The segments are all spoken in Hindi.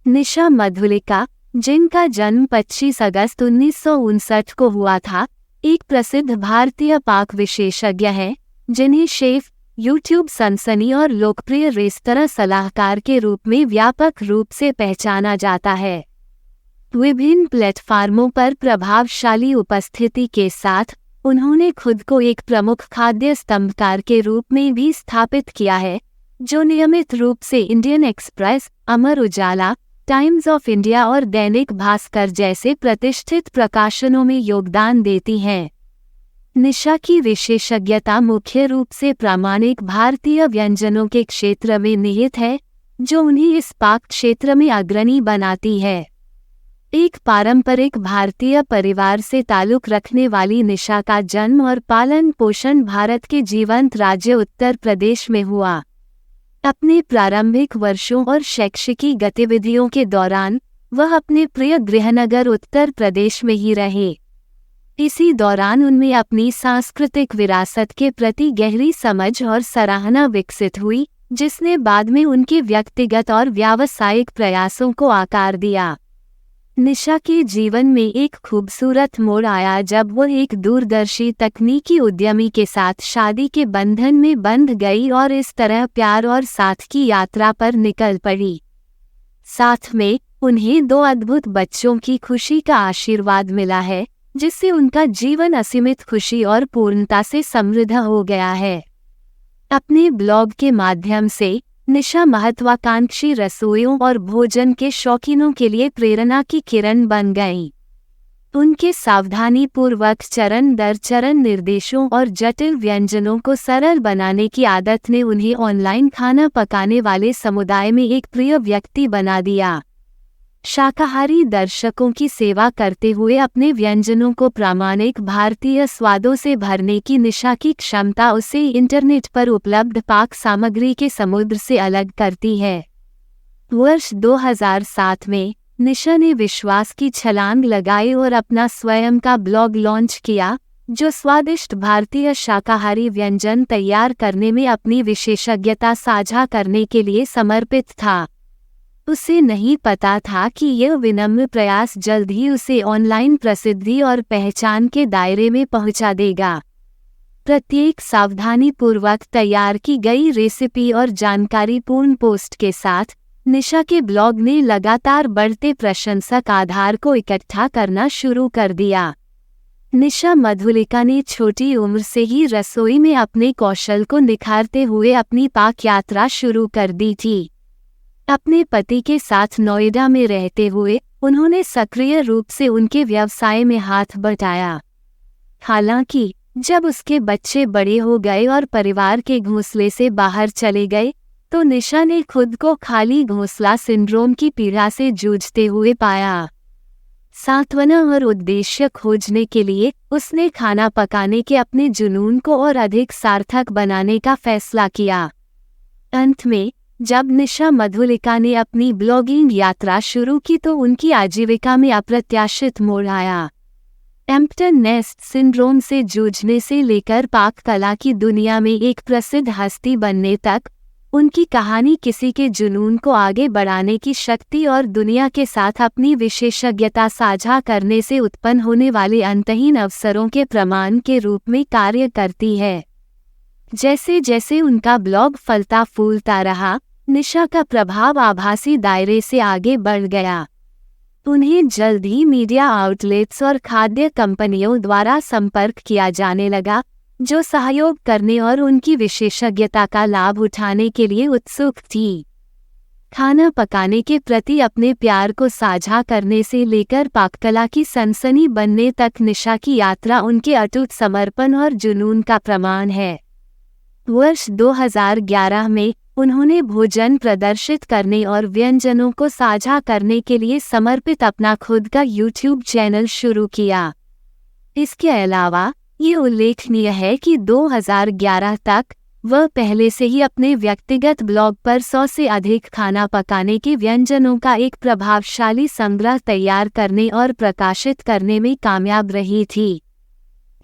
निशा मधुलिका, जिनका जन्म 25 अगस्त 1959 को हुआ था, एक प्रसिद्ध भारतीय पाक विशेषज्ञ हैं, जिन्हें शेफ, यूट्यूब सनसनी और लोकप्रिय रेस्तरां सलाहकार के रूप में व्यापक रूप से पहचाना जाता है। विभिन्न प्लेटफार्मों पर प्रभावशाली उपस्थिति के साथ उन्होंने खुद को एक प्रमुख खाद्य स्तंभकार के रूप में भी स्थापित किया है, जो नियमित रूप से Indian express, Amar Ujala, times of India और दैनिक भास्कर जैसे प्रतिष्ठित प्रकाशनों में योगदान देती हैं। निशा की विशेषज्ञता मुख्य रूप से प्रामाणिक भारतीय व्यंजनों के क्षेत्र में निहित है, जो उन्हें इस पाक क्षेत्र में अग्रणी बनाती है। एक पारंपरिक भारतीय परिवार से ताल्लुक रखने वाली निशा का जन्म और पालन पोषण भारत के जीवंत राज्य उत्तर प्रदेश में हुआ। अपने प्रारंभिक वर्षों और शैक्षिकी गतिविधियों के दौरान वह अपने प्रिय गृहनगर उत्तर प्रदेश में ही रहे। इसी दौरान उनमें अपनी सांस्कृतिक विरासत के प्रति गहरी समझ और सराहना विकसित हुई, जिसने बाद में उनके व्यक्तिगत और व्यावसायिक प्रयासों को आकार दिया। निशा के जीवन में एक खूबसूरत मोड़ आया जब वह एक दूरदर्शी तकनीकी उद्यमी के साथ शादी के बंधन में बंध गई और इस तरह प्यार और साथ की यात्रा पर निकल पड़ी। साथ में उन्हें 2 अद्भुत बच्चों की खुशी का आशीर्वाद मिला है, जिससे उनका जीवन असीमित खुशी और पूर्णता से समृद्ध हो गया है। अपने ब्लॉग के माध्यम से निशा महत्वाकांक्षी रसोइयों और भोजन के शौकीनों के लिए प्रेरणा की किरण बन गईं। उनके सावधानीपूर्वक चरण दर चरण निर्देशों और जटिल व्यंजनों को सरल बनाने की आदत ने उन्हें ऑनलाइन खाना पकाने वाले समुदाय में एक प्रिय व्यक्ति बना दिया। शाकाहारी दर्शकों की सेवा करते हुए अपने व्यंजनों को प्रामाणिक भारतीय स्वादों से भरने की निशा की क्षमता उसे इंटरनेट पर उपलब्ध पाक सामग्री के समुद्र से अलग करती है। वर्ष 2007 में निशा ने विश्वास की छलांग लगाई और अपना स्वयं का ब्लॉग लॉन्च किया, जो स्वादिष्ट भारतीय शाकाहारी व्यंजन तैयार करने में अपनी विशेषज्ञता साझा करने के लिए समर्पित था। उसे नहीं पता था कि यह विनम्र प्रयास जल्द ही उसे ऑनलाइन प्रसिद्धि और पहचान के दायरे में पहुंचा देगा। प्रत्येक सावधानीपूर्वक तैयार की गई रेसिपी और जानकारीपूर्ण पोस्ट के साथ निशा के ब्लॉग ने लगातार बढ़ते प्रशंसक आधार को इकट्ठा करना शुरू कर दिया। निशा मधुलिका ने छोटी उम्र से ही रसोई में अपने कौशल को निखारते हुए अपनी पाक यात्रा शुरू कर दी थी। अपने पति के साथ नोएडा में रहते हुए उन्होंने सक्रिय रूप से उनके व्यवसाय में हाथ बटाया। हालांकि जब उसके बच्चे बड़े हो गए और परिवार के घोंसले से बाहर चले गए, तो निशा ने खुद को खाली घोंसला सिंड्रोम की पीड़ा से जूझते हुए पाया। सांत्वना और उद्देश्य खोजने के लिए उसने खाना पकाने के अपने जुनून को और अधिक सार्थक बनाने का फैसला किया। अंत में जब निशा मधुलिका ने अपनी ब्लॉगिंग यात्रा शुरू की तो उनकी आजीविका में अप्रत्याशित मोड़ आया। एम्प्टी नेस्ट सिंड्रोम से जूझने से लेकर पाक कला की दुनिया में एक प्रसिद्ध हस्ती बनने तक, उनकी कहानी किसी के जुनून को आगे बढ़ाने की शक्ति और दुनिया के साथ अपनी विशेषज्ञता साझा करने से उत्पन्न होने वाले अंतहीन अवसरों के प्रमाण के रूप में कार्य करती है। जैसे जैसे उनका ब्लॉग फलता फूलता रहा, निशा का प्रभाव आभासी दायरे से आगे बढ़ गया। उन्हें जल्द ही मीडिया आउटलेट्स और खाद्य कंपनियों द्वारा संपर्क किया जाने लगा, जो सहयोग करने और उनकी विशेषज्ञता का लाभ उठाने के लिए उत्सुक थी। खाना पकाने के प्रति अपने प्यार को साझा करने से लेकर पाककला की सनसनी बनने तक निशा की यात्रा उनके अटूट समर्पण और जुनून का प्रमाण है। वर्ष 2011 में उन्होंने भोजन प्रदर्शित करने और व्यंजनों को साझा करने के लिए समर्पित अपना खुद का YouTube चैनल शुरू किया। इसके अलावा ये उल्लेखनीय है कि 2011 तक वह पहले से ही अपने व्यक्तिगत ब्लॉग पर 100 से अधिक खाना पकाने के व्यंजनों का एक प्रभावशाली संग्रह तैयार करने और प्रकाशित करने में कामयाब रही थी।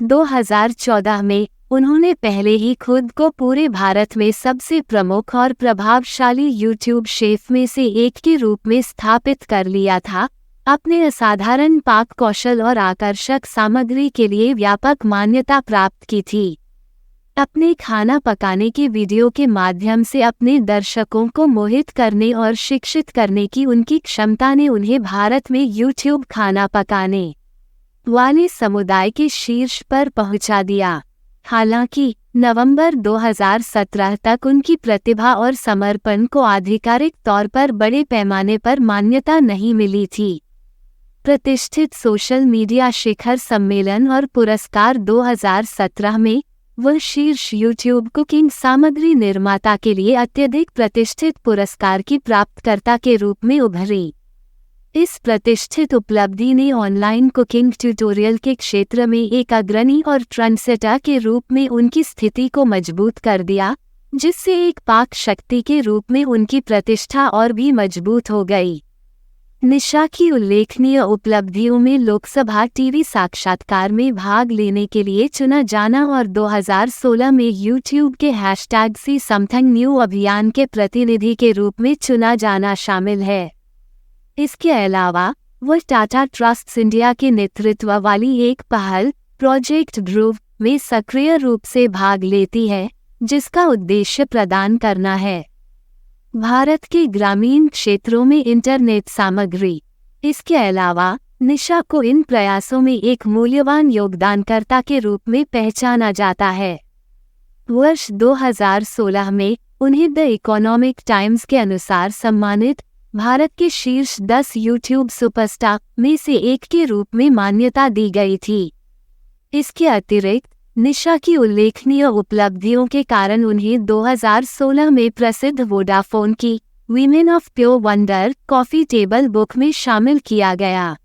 2014 में उन्होंने पहले ही खुद को पूरे भारत में सबसे प्रमुख और प्रभावशाली यूट्यूब शेफ में से एक के रूप में स्थापित कर लिया था। अपने असाधारण पाक कौशल और आकर्षक सामग्री के लिए व्यापक मान्यता प्राप्त की थी। अपने खाना पकाने के वीडियो के माध्यम से अपने दर्शकों को मोहित करने और शिक्षित करने की उनकी क्षमता ने उन्हें भारत में यूट्यूब खाना पकाने वाले समुदाय के शीर्ष पर पहुंचा दिया। हालांकि नवंबर 2017 तक उनकी प्रतिभा और समर्पण को आधिकारिक तौर पर बड़े पैमाने पर मान्यता नहीं मिली थी। प्रतिष्ठित सोशल मीडिया शिखर सम्मेलन और पुरस्कार 2017 में वह शीर्ष यूट्यूब कुकिंग सामग्री निर्माता के लिए अत्यधिक प्रतिष्ठित पुरस्कार की प्राप्तकर्ता के रूप में उभरी। इस प्रतिष्ठित उपलब्धि ने ऑनलाइन कुकिंग ट्यूटोरियल के क्षेत्र में एक अग्रणी और ट्रेंडसेटर के रूप में उनकी स्थिति को मजबूत कर दिया, जिससे एक पाक शक्ति के रूप में उनकी प्रतिष्ठा और भी मजबूत हो गई। निशा की उल्लेखनीय उपलब्धियों में लोकसभा टीवी साक्षात्कार में भाग लेने के लिए चुना जाना और 2016 में यूट्यूब के #See Something New अभियान के प्रतिनिधि के रूप में चुना जाना शामिल है। इसके अलावा वह टाटा ट्रस्ट्स इंडिया के नेतृत्व वाली एक पहल प्रोजेक्ट ध्रुव में सक्रिय रूप से भाग लेती है, जिसका उद्देश्य प्रदान करना है भारत के ग्रामीण क्षेत्रों में इंटरनेट सामग्री। इसके अलावा निशा को इन प्रयासों में एक मूल्यवान योगदानकर्ता के रूप में पहचाना जाता है। वर्ष 2016 में उन्हें द इकोनॉमिक टाइम्स के अनुसार सम्मानित भारत के शीर्ष 10 यूट्यूब सुपरस्टार में से एक के रूप में मान्यता दी गई थी। इसके अतिरिक्त निशा की उल्लेखनीय उपलब्धियों के कारण उन्हें 2016 में प्रसिद्ध वोडाफोन की women of pure wonder coffee table book में शामिल किया गया।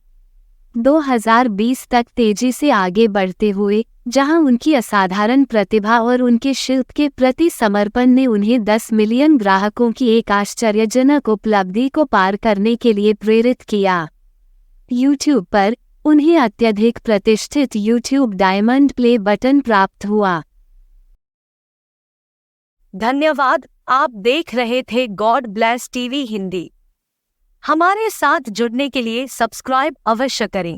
2020 तक तेजी से आगे बढ़ते हुए, जहां उनकी असाधारण प्रतिभा और उनके शिल्प के प्रति समर्पण ने उन्हें 10 मिलियन ग्राहकों की एक आश्चर्यजनक उपलब्धि को पार करने के लिए प्रेरित किया। यूट्यूब पर उन्हें अत्यधिक प्रतिष्ठित यूट्यूब डायमंड प्ले बटन प्राप्त हुआ। धन्यवाद। आप देख रहे थे गॉड ब्लेस टीवी हिंदी। हमारे साथ जुड़ने के लिए सब्सक्राइब अवश्य करें।